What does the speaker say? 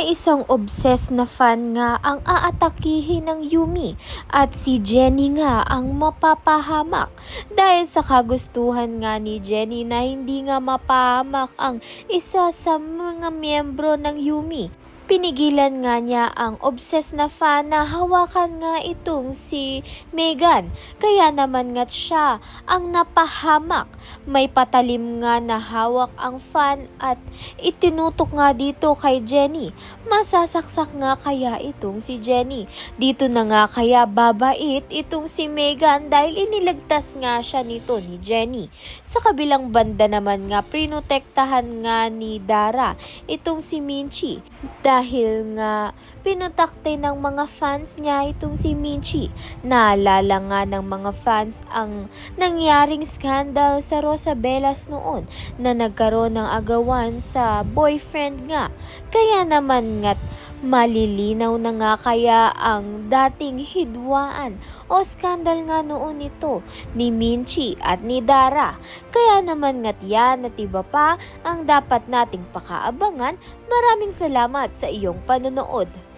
May isang obsessed na fan nga ang aatakihin ng Yumi at si Jennie nga ang mapapahamak dahil sa kagustuhan nga ni Jennie na hindi nga mapahamak ang isa sa mga miyembro ng Yumi. Pinigilan nga niya ang obsessed na fan na hawakan nga itong si Megan. Kaya naman nga siya ang napahamak. May patalim nga na hawak ang fan at itinutok nga dito kay Jennie. Masasaksak nga kaya itong si Jennie. Dito na nga kaya babait itong si Megan dahil inilagtas nga siya nito ni Jennie. Sa kabilang banda naman nga prinotektahan nga ni Dara itong si Minchi. Dahil nga pinutakte ng mga fans niya itong si Minchi. Naalala nga ng mga fans ang nangyaring scandal sa Rosabelas noon na nagkaroon ng agawan sa boyfriend nga. Kaya naman nga't malilinaw na nga kaya ang dating hidwaan o skandal nga noon ito ni Minchi at ni Dara. Kaya naman nga't yan at iba pa ang dapat nating pakaabangan. Maraming salamat sa iyong panonood.